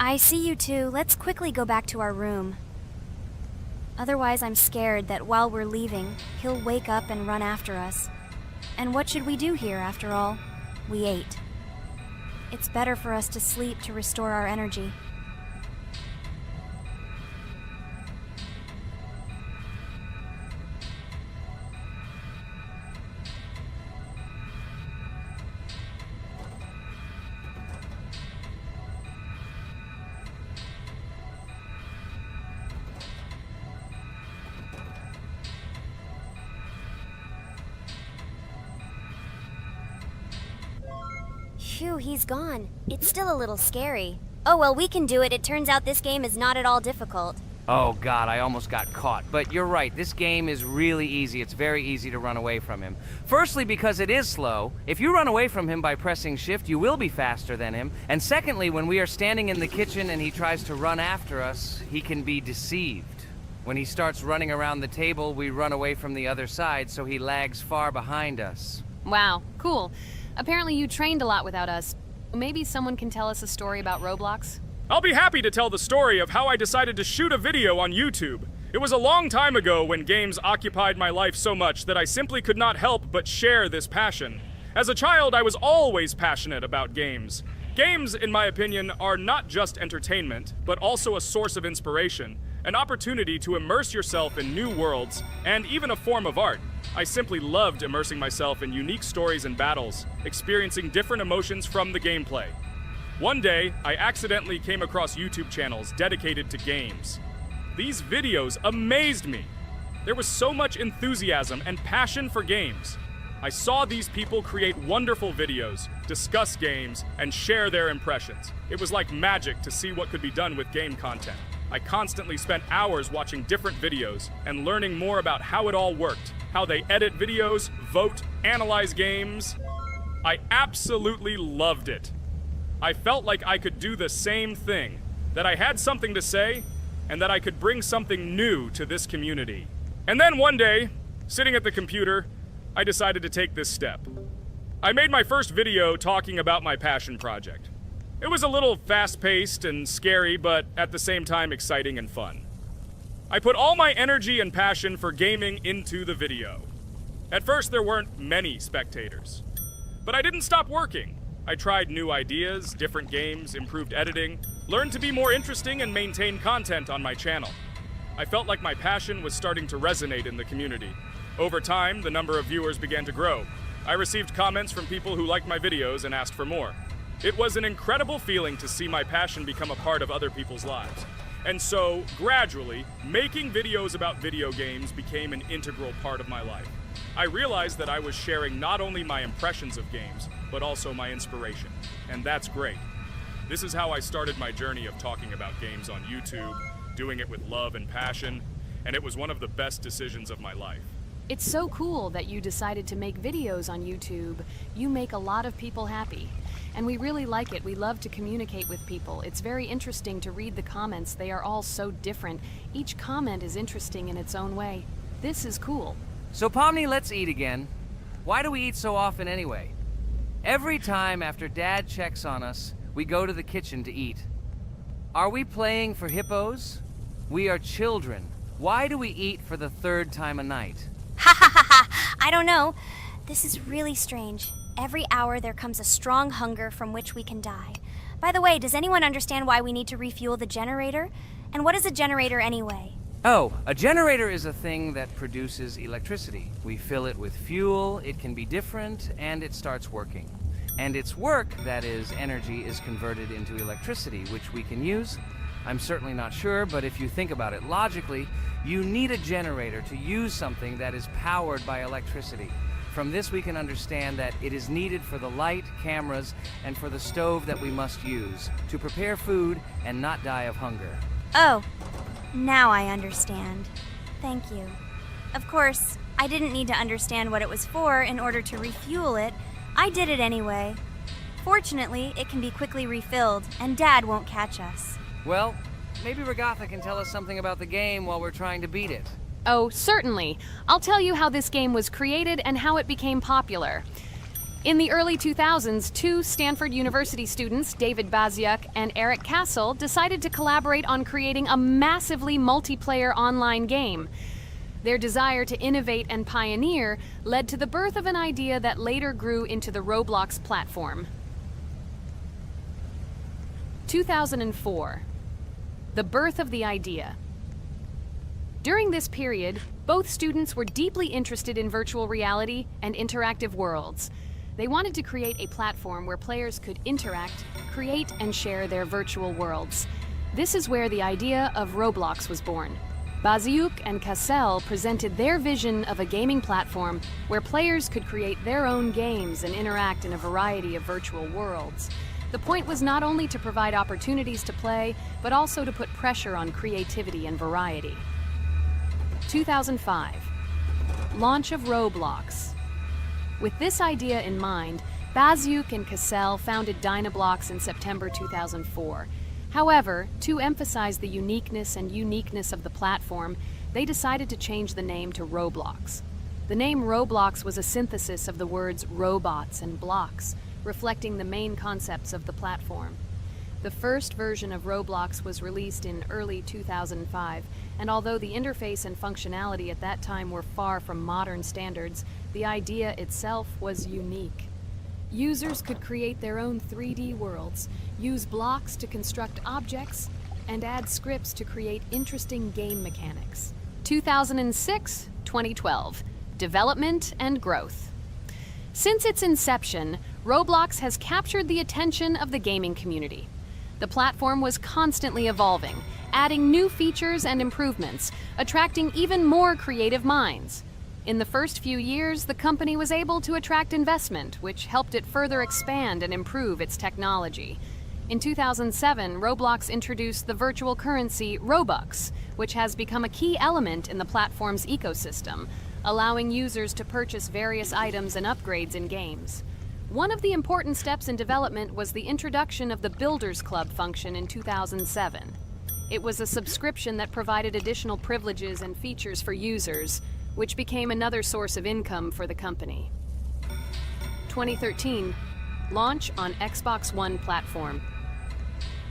Speaker 2: I see you two. Let's quickly go back to our room. Otherwise, I'm scared that while we're leaving, he'll wake up and run after us. And what should we do here, after all? We ate. It's better for us to sleep to restore our energy. Phew, he's gone. It's still a little scary. Oh well, we can do it. It turns out this game is not at all difficult.
Speaker 4: Oh God, I almost got caught. But you're right, this game is really easy. It's very easy to run away from him. Firstly, because it is slow. If you run away from him by pressing shift, you will be faster than him. And secondly, when we are standing in the kitchen and he tries to run after us, he can be deceived. When he starts running around the table, we run away from the other side, so he lags far behind us.
Speaker 3: Wow, cool. Apparently you trained a lot without us. Maybe someone can tell us a story about Roblox?
Speaker 1: I'll be happy to tell the story of how I decided to shoot a video on YouTube. It was a long time ago when games occupied my life so much that I simply could not help but share this passion. As a child, I was always passionate about games. Games, in my opinion, are not just entertainment, but also a source of inspiration, an opportunity to immerse yourself in new worlds, and even a form of art. I simply loved immersing myself in unique stories and battles, experiencing different emotions from the gameplay. One day, I accidentally came across YouTube channels dedicated to games. These videos amazed me. There was so much enthusiasm and passion for games. I saw these people create wonderful videos, discuss games, and share their impressions. It was like magic to see what could be done with game content. I constantly spent hours watching different videos and learning more about how it all worked, how they edit videos, vote, analyze games. I absolutely loved it. I felt like I could do the same thing, that I had something to say, and that I could bring something new to this community. And then one day, sitting at the computer, I decided to take this step. I made my first video talking about my passion project. It was a little fast-paced and scary, but at the same time exciting and fun. I put all my energy and passion for gaming into the video. At first, there weren't many spectators. But I didn't stop working. I tried new ideas, different games, improved editing, learned to be more interesting, and maintain content on my channel. I felt like my passion was starting to resonate in the community. Over time, the number of viewers began to grow. I received comments from people who liked my videos and asked for more. It was an incredible feeling to see my passion become a part of other people's lives. And so, gradually, making videos about video games became an integral part of my life. I realized that I was sharing not only my impressions of games, but also my inspiration. And that's great. This is how I started my journey of talking about games on YouTube, doing it with love and passion, and it was one of the best decisions of my life.
Speaker 3: It's so cool that you decided to make videos on YouTube. You make a lot of people happy. And we really like it. We love to communicate with people. It's very interesting to read the comments. They are all so different. Each comment is interesting in its own way. This is cool.
Speaker 4: So Pomni, let's eat again. Why do we eat so often anyway? Every time after Dad checks on us, we go to the kitchen to eat. Are we playing for hippos? We are children. Why do we eat for the third time a night?
Speaker 2: Ha ha ha ha! I don't know. This is really strange. Every hour there comes a strong hunger from which we can die. By the way, does anyone understand why we need to refuel the generator? And what is a generator anyway?
Speaker 4: Oh, a generator is a thing that produces electricity. We fill it with fuel, it can be different, and it starts working. And its work, that is, energy, is converted into electricity, which we can use. I'm certainly not sure, but if you think about it logically, you need a generator to use something that is powered by electricity. From this we can understand that it is needed for the light, cameras, and for the stove that we must use to prepare food and not die of hunger.
Speaker 2: Oh, now I understand. Thank you. Of course, I didn't need to understand what it was for in order to refuel it. I did it anyway. Fortunately, it can be quickly refilled, and Dad won't catch us.
Speaker 4: Well, maybe Regatha can tell us something about the game while we're trying to beat it.
Speaker 3: Oh, certainly. I'll tell you how this game was created and how it became popular. In the early 2000s, two Stanford University students, David Baziuk and Eric Castle, decided to collaborate on creating a massively multiplayer online game. Their desire to innovate and pioneer led to the birth of an idea that later grew into the Roblox platform. 2004. The birth of the idea. During this period, both students were deeply interested in virtual reality and interactive worlds. They wanted to create a platform where players could interact, create, and share their virtual worlds. This is where the idea of Roblox was born. Baziuk and Cassell presented their vision of a gaming platform where players could create their own games and interact in a variety of virtual worlds. The point was not only to provide opportunities to play, but also to put pressure on creativity and variety. 2005. Launch of Roblox. With this idea in mind, Baziuk and Cassell founded Dynablox in September 2004. However, to emphasize the uniqueness of the platform, they decided to change the name to Roblox. The name Roblox was a synthesis of the words robots and blocks, reflecting the main concepts of the platform. The first version of Roblox was released in early 2005, and although the interface and functionality at that time were far from modern standards, the idea itself was unique. Users could create their own 3D worlds, use blocks to construct objects, and add scripts to create interesting game mechanics. 2006-2012. Development and growth. Since its inception, Roblox has captured the attention of the gaming community. The platform was constantly evolving, adding new features and improvements, attracting even more creative minds. In the first few years, the company was able to attract investment, which helped it further expand and improve its technology. In 2007, Roblox introduced the virtual currency Robux, which has become a key element in the platform's ecosystem, allowing users to purchase various items and upgrades in games. One of the important steps in development was the introduction of the Builders Club function in 2007. It was a subscription that provided additional privileges and features for users, which became another source of income for the company. 2013, launch on Xbox One platform.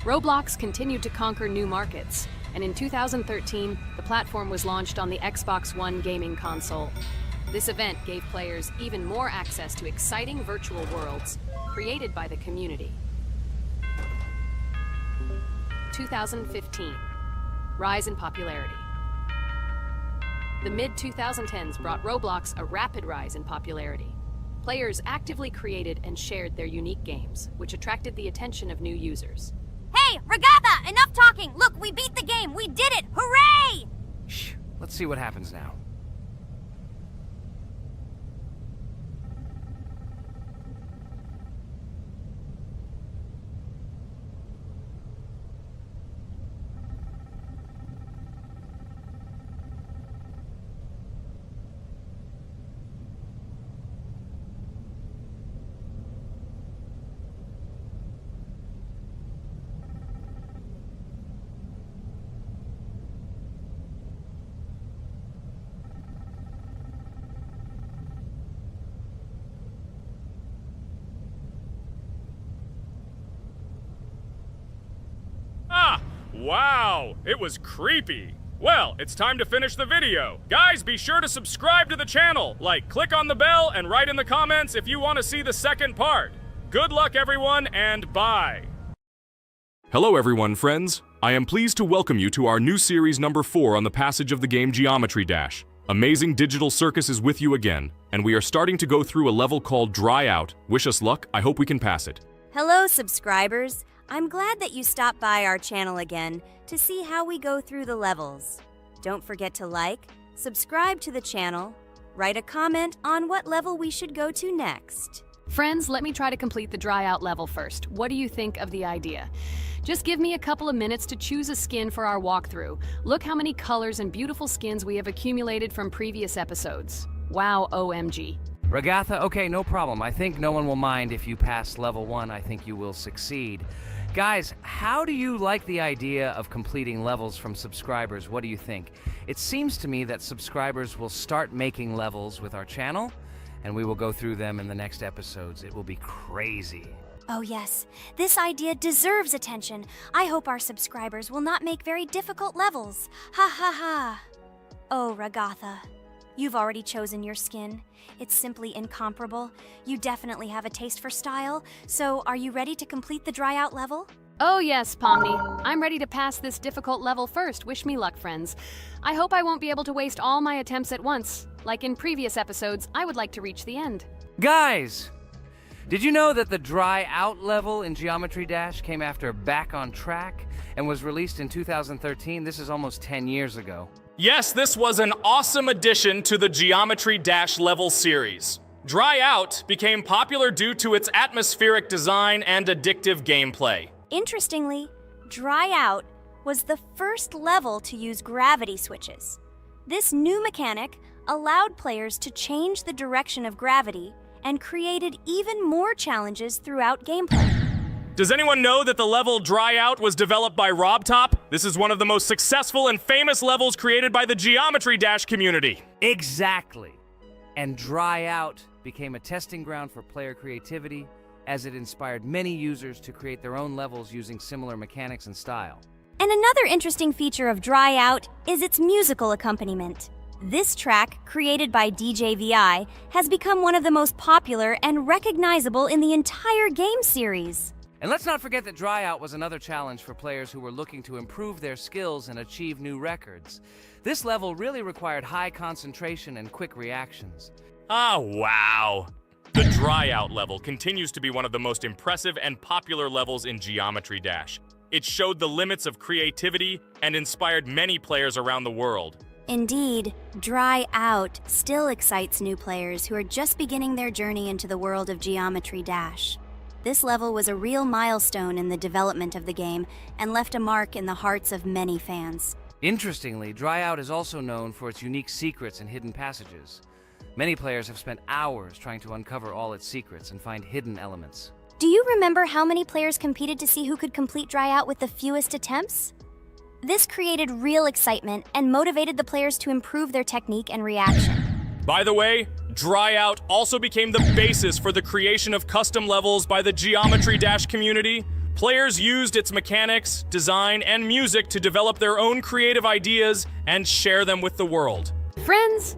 Speaker 3: Roblox continued to conquer new markets, and in 2013, the platform was launched on the Xbox One gaming console. This event gave players even more access to exciting virtual worlds created by the community. 2015, rise in popularity. The mid-2010s brought Roblox a rapid rise in popularity. Players actively created and shared their unique games, which attracted the attention of new users.
Speaker 2: Hey, Regatha, enough talking! Look, we beat the game! We did it! Hooray!
Speaker 4: Shh, let's see what happens now.
Speaker 1: Wow, it was creepy. Well, it's time to finish the video. Guys, be sure to subscribe to the channel, click on the bell, and write in the comments if you want to see the second part. Good luck, everyone, and bye. Hello, everyone, friends. I am pleased to welcome you to our new series number 4 on the passage of the game Geometry Dash. Amazing Digital Circus is with you again, and we are starting to go through a level called Dry Out. Wish us luck. I hope we can pass it.
Speaker 5: Hello, subscribers. I'm glad that you stopped by our channel again to see how we go through the levels. Don't forget to like, subscribe to the channel, write a comment on what level we should go to next.
Speaker 3: Friends, let me try to complete the Dry Out level first. What do you think of the idea? Just give me a couple of minutes to choose a skin for our walkthrough. Look how many colors and beautiful skins we have accumulated from previous episodes. Wow, OMG.
Speaker 4: Regatha, okay, no problem. I think no one will mind if you pass level 1. I think you will succeed. Guys, how do you like the idea of completing levels from subscribers? What do you think? It seems to me that subscribers will start making levels with our channel, and we will go through them in the next episodes. It will be crazy.
Speaker 2: Oh yes, this idea deserves attention. I hope our subscribers will not make very difficult levels. Ha ha ha. Oh, Ragatha, you've already chosen your skin. It's simply incomparable. You definitely have a taste for style. So, are you ready to complete the dry out level?
Speaker 3: Oh yes, Pomni. I'm ready to pass this difficult level first. Wish me luck, friends. I hope I won't be able to waste all my attempts at once. Like in previous episodes, I would like to reach the end.
Speaker 4: Guys, did you know that the dry out level in Geometry Dash came after Back on Track and was released in 2013? This is almost 10 years ago.
Speaker 1: Yes, this was an awesome addition to the Geometry Dash level series. Dry Out became popular due to its atmospheric design and addictive gameplay.
Speaker 2: Interestingly, Dry Out was the first level to use gravity switches. This new mechanic allowed players to change the direction of gravity and created even more challenges throughout gameplay.
Speaker 1: Does anyone know that the level Dry Out was developed by RobTop? This is one of the most successful and famous levels created by the Geometry Dash community.
Speaker 4: Exactly. And Dry Out became a testing ground for player creativity, as it inspired many users to create their own levels using similar mechanics and style.
Speaker 2: And another interesting feature of Dry Out is its musical accompaniment. This track, created by DJ VI, has become one of the most popular and recognizable in the entire game series.
Speaker 4: And let's not forget that Dry Out was another challenge for players who were looking to improve their skills and achieve new records. This level really required high concentration and quick reactions.
Speaker 1: Ah, wow. The Dry Out level continues to be one of the most impressive and popular levels in Geometry Dash. It showed the limits of creativity and inspired many players around the world.
Speaker 2: Indeed, Dry Out still excites new players who are just beginning their journey into the world of Geometry Dash. This level was a real milestone in the development of the game and left a mark in the hearts of many fans.
Speaker 4: Interestingly, Dry Out is also known for its unique secrets and hidden passages. Many players have spent hours trying to uncover all its secrets and find hidden elements.
Speaker 2: Do you remember how many players competed to see who could complete Dry Out with the fewest attempts? This created real excitement and motivated the players to improve their technique and reaction.
Speaker 1: By the way, Dry Out also became the basis for the creation of custom levels by the Geometry Dash community. Players used its mechanics, design, and music to develop their own creative ideas and share them with the world.
Speaker 3: Friends,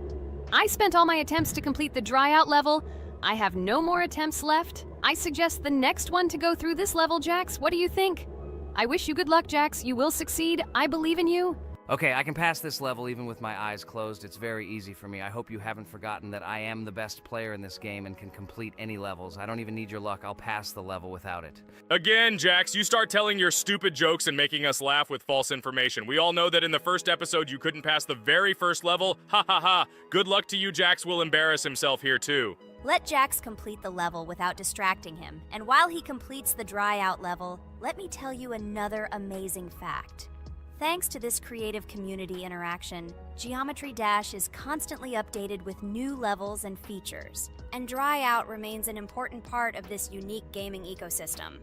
Speaker 3: I spent all my attempts to complete the Dry Out level. I have no more attempts left. I suggest the next one to go through this level, Jax. What do you think? I wish you good luck, Jax. You will succeed. I believe in you.
Speaker 4: Okay, I can pass this level even with my eyes closed. It's very easy for me. I hope you haven't forgotten that I am the best player in this game and can complete any levels. I don't even need your luck. I'll pass the level without it.
Speaker 1: Again, Jax, you start telling your stupid jokes and making us laugh with false information. We all know that in the first episode you couldn't pass the very first level. Ha ha ha. Good luck to you. Jax will embarrass himself here too.
Speaker 2: Let Jax complete the level without distracting him. And while he completes the Dry Out level, let me tell you another amazing fact. Thanks to this creative community interaction, Geometry Dash is constantly updated with new levels and features, and Dry Out remains an important part of this unique gaming ecosystem.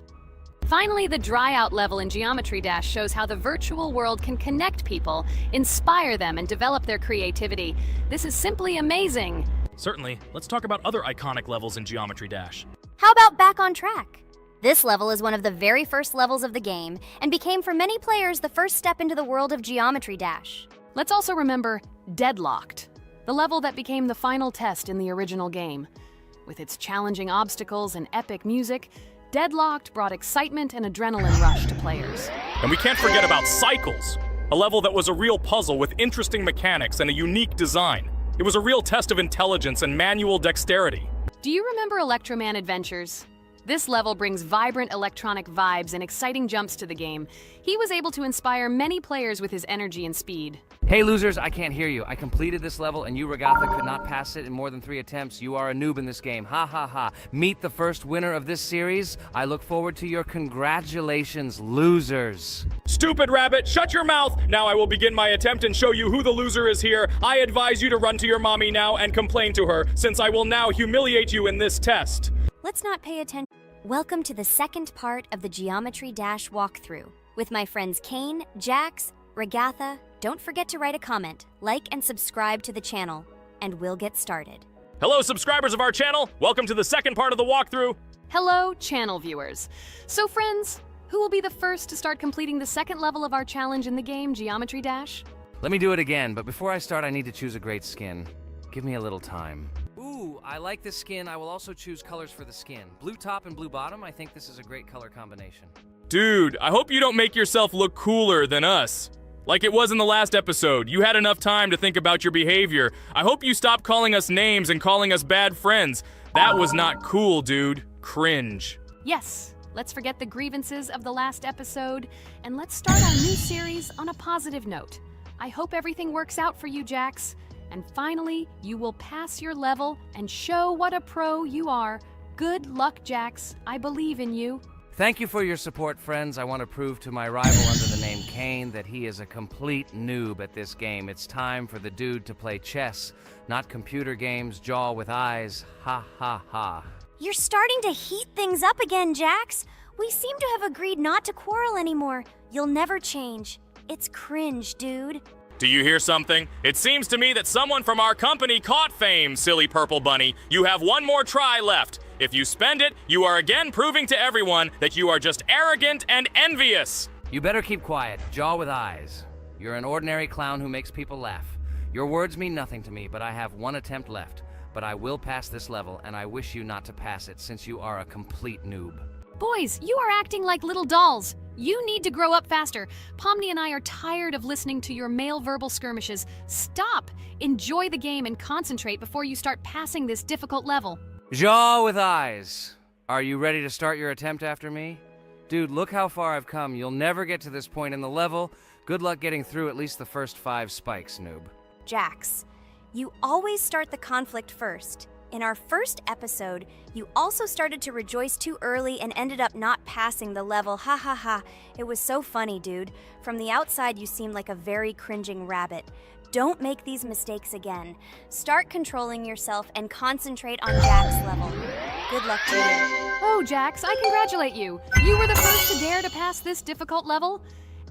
Speaker 3: Finally, the Dry Out level in Geometry Dash shows how the virtual world can connect people, inspire them, and develop their creativity. This is simply amazing.
Speaker 1: Certainly. Let's talk about other iconic levels in Geometry Dash.
Speaker 2: How about Back on Track? This level is one of the very first levels of the game and became for many players the first step into the world of Geometry Dash.
Speaker 3: Let's also remember Deadlocked, the level that became the final test in the original game. With its challenging obstacles and epic music, Deadlocked brought excitement and adrenaline rush to players.
Speaker 1: And we can't forget about Cycles, a level that was a real puzzle with interesting mechanics and a unique design. It was a real test of intelligence and manual dexterity.
Speaker 3: Do you remember Electroman Adventures? This level brings vibrant electronic vibes and exciting jumps to the game. He was able to inspire many players with his energy and speed.
Speaker 4: Hey losers, I can't hear you. I completed this level and you, Ragatha, could not pass it in more than 3 attempts. You are a noob in this game. Ha ha ha. Meet the first winner of this series. I look forward to your congratulations, losers.
Speaker 1: Stupid rabbit, shut your mouth! Now I will begin my attempt and show you who the loser is here. I advise you to run to your mommy now and complain to her, since I will now humiliate you in this test.
Speaker 2: Let's not pay attention. Welcome to the second part of the Geometry Dash walkthrough. With my friends Kane, Jax, Ragatha, don't forget to write a comment, like and subscribe to the channel, and we'll get started.
Speaker 1: Hello, subscribers of our channel. Welcome to the second part of the walkthrough.
Speaker 3: Hello, channel viewers. So friends, who will be the first to start completing the second level of our challenge in the game, Geometry Dash?
Speaker 4: Let me do it again, but before I start, I need to choose a great skin. Give me a little time. Ooh, I like this skin. I will also choose colors for the skin. Blue top and blue bottom. I think this is a great color combination.
Speaker 1: Dude, I hope you don't make yourself look cooler than us. Like it was in the last episode. You had enough time to think about your behavior. I hope you stop calling us names and calling us bad friends. That was not cool, dude. Cringe.
Speaker 3: Yes, let's forget the grievances of the last episode, and let's start our new series on a positive note. I hope everything works out for you, Jax. And finally, you will pass your level and show what a pro you are. Good luck, Jax. I believe in you.
Speaker 4: Thank you for your support, friends. I want to prove to my rival under the name Kane that he is a complete noob at this game. It's time for the dude to play chess, not computer games, jaw with eyes. Ha ha ha.
Speaker 2: You're starting to heat things up again, Jax. We seem to have agreed not to quarrel anymore. You'll never change. It's cringe, dude.
Speaker 1: Do you hear something? It seems to me that someone from our company caught fame, silly purple bunny. You have one more try left. If you spend it, you are again proving to everyone that you are just arrogant and envious.
Speaker 4: You better keep quiet, jaw with eyes. You're an ordinary clown who makes people laugh. Your words mean nothing to me, but I have one attempt left. But I will pass this level, and I wish you not to pass it since you are a complete noob.
Speaker 3: Boys, you are acting like little dolls. You need to grow up faster. Pomni and I are tired of listening to your male verbal skirmishes. Stop! Enjoy the game and concentrate before you start passing this difficult level.
Speaker 4: Jaw with eyes. Are you ready to start your attempt after me? Dude, look how far I've come. You'll never get to this point in the level. Good luck getting through at least the first 5 spikes, noob.
Speaker 2: Jax, you always start the conflict first. In our first episode, you also started to rejoice too early and ended up not passing the level. Ha ha ha. It was so funny, dude. From the outside, you seemed like a very cringing rabbit. Don't make these mistakes again. Start controlling yourself and concentrate on Jack's level. Good luck to you.
Speaker 3: Oh, Jax, I congratulate you. You were the first to dare to pass this difficult level,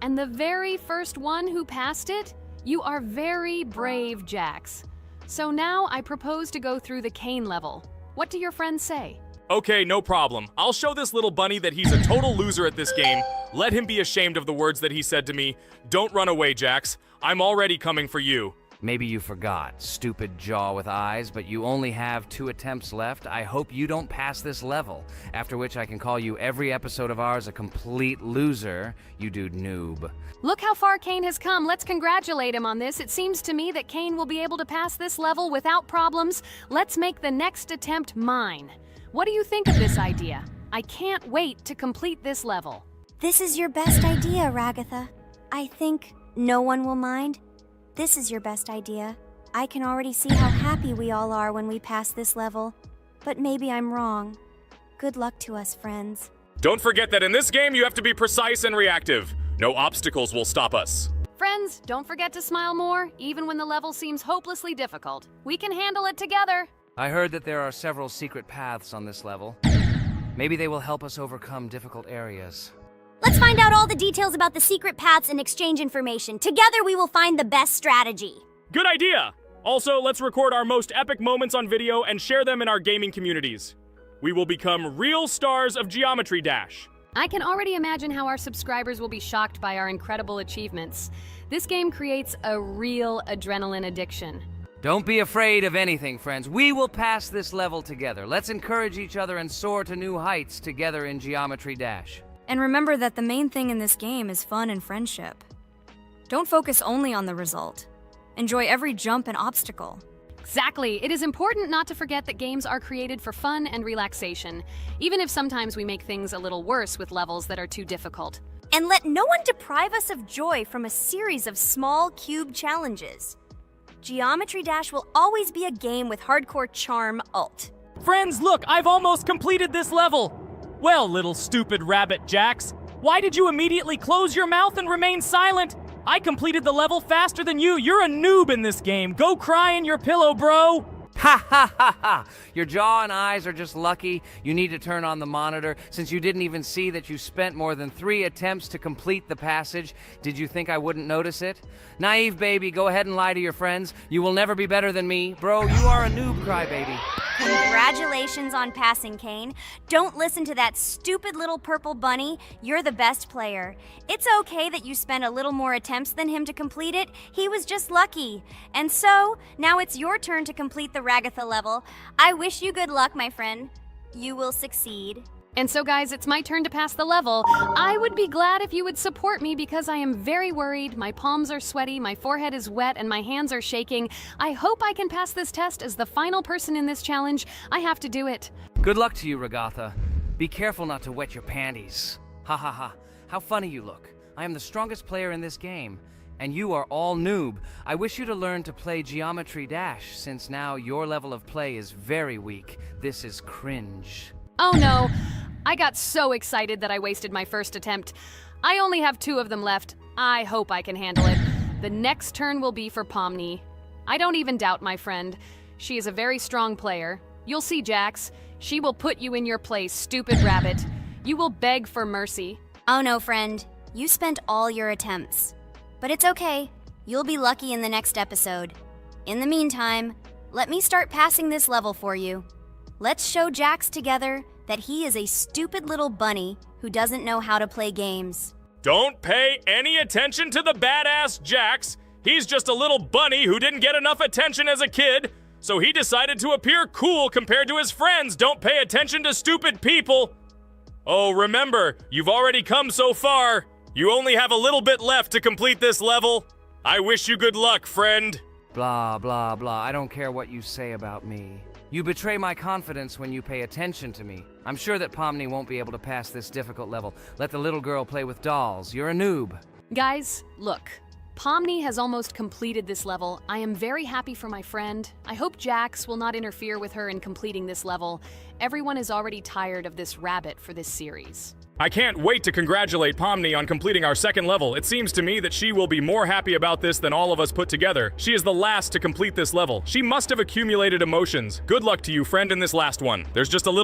Speaker 3: and the very first one who passed it. You are very brave, Jax. So now I propose to go through the Kane level. What do your friends say?
Speaker 1: Okay, no problem. I'll show this little bunny that he's a total loser at this game. Let him be ashamed of the words that he said to me. Don't run away, Jax. I'm already coming for you.
Speaker 4: Maybe you forgot, stupid jaw with eyes, but you only have 2 attempts left. I hope you don't pass this level, after which I can call you every episode of ours a complete loser, you dude noob.
Speaker 3: Look how far Kane has come. Let's congratulate him on this. It seems to me that Kane will be able to pass this level without problems. Let's make the next attempt mine. What do you think of this idea? I can't wait to complete this level.
Speaker 2: This is your best idea, Ragatha. I think no one will mind. This is your best idea. I can already see how happy we all are when we pass this level. But maybe I'm wrong. Good luck to us, friends.
Speaker 1: Don't forget that in this game, you have to be precise and reactive. No obstacles will stop us.
Speaker 3: Friends, don't forget to smile more, even when the level seems hopelessly difficult. We can handle it together.
Speaker 4: I heard that there are several secret paths on this level. Maybe they will help us overcome difficult areas.
Speaker 2: Let's find out all the details about the secret paths and exchange information. Together we will find the best strategy.
Speaker 1: Good idea! Also, let's record our most epic moments on video and share them in our gaming communities. We will become real stars of Geometry Dash.
Speaker 3: I can already imagine how our subscribers will be shocked by our incredible achievements. This game creates a real adrenaline addiction.
Speaker 4: Don't be afraid of anything, friends. We will pass this level together. Let's encourage each other and soar to new heights together in Geometry Dash.
Speaker 6: And remember that the main thing in this game is fun and friendship. Don't focus only on the result. Enjoy every jump and obstacle.
Speaker 3: Exactly. It is important not to forget that games are created for fun and relaxation, even if sometimes we make things a little worse with levels that are too difficult.
Speaker 2: And let no one deprive us of joy from a series of small cube challenges. Geometry Dash will always be a game with hardcore charm ult.
Speaker 1: Friends, look, I've almost completed this level. Well, little stupid rabbit Jax, why did you immediately close your mouth and remain silent? I completed the level faster than you. You're a noob in this game. Go cry in your pillow, bro.
Speaker 4: Ha ha ha ha! Your jaw and eyes are just lucky. You need to turn on the monitor since you didn't even see that you spent more than 3 attempts to complete the passage. Did you think I wouldn't notice it? Naive baby, go ahead and lie to your friends. You will never be better than me. Bro, you are a noob crybaby.
Speaker 2: Congratulations on passing, Kane. Don't listen to that stupid little purple bunny. You're the best player. It's okay that you spent a little more attempts than him to complete it. He was just lucky. And so, now it's your turn to complete the Ragatha level. I wish you good luck, my friend. You will succeed.
Speaker 3: And so, guys, it's my turn to pass the level. I would be glad if you would support me because I am very worried. My palms are sweaty, my forehead is wet, and my hands are shaking. I hope I can pass this test as the final person in this challenge. I have to do it.
Speaker 4: Good luck to you, Ragatha. Be careful not to wet your panties. Ha ha ha. How funny you look. I am the strongest player in this game. And you are all noob. I wish you to learn to play Geometry Dash, since now your level of play is very weak. This is cringe.
Speaker 3: Oh no, I got so excited that I wasted my first attempt. I only have 2 of them left. I hope I can handle it. The next turn will be for Pomni. I don't even doubt my friend. She is a very strong player. You'll see, Jax. She will put you in your place, stupid rabbit. You will beg for mercy.
Speaker 2: Oh no, friend. You spent all your attempts. But it's okay. You'll be lucky in the next episode. In the meantime, let me start passing this level for you. Let's show Jax together that he is a stupid little bunny who doesn't know how to play games.
Speaker 1: Don't pay any attention to the badass Jax. He's just a little bunny who didn't get enough attention as a kid, so he decided to appear cool compared to his friends. Don't pay attention to stupid people. Oh, remember, you've already come so far. You only have a little bit left to complete this level. I wish you good luck, friend.
Speaker 4: Blah, blah, blah. I don't care what you say about me. You betray my confidence when you pay attention to me. I'm sure that Pomni won't be able to pass this difficult level. Let the little girl play with dolls. You're a noob.
Speaker 3: Guys, look. Pomni has almost completed this level. I am very happy for my friend. I hope Jax will not interfere with her in completing this level. Everyone is already tired of this rabbit for this series.
Speaker 1: I can't wait to congratulate Pomni on completing our second level. It seems to me that she will be more happy about this than all of us put together. She is the last to complete this level. She must have accumulated emotions. Good luck to you, friend, in this last one. There's just a little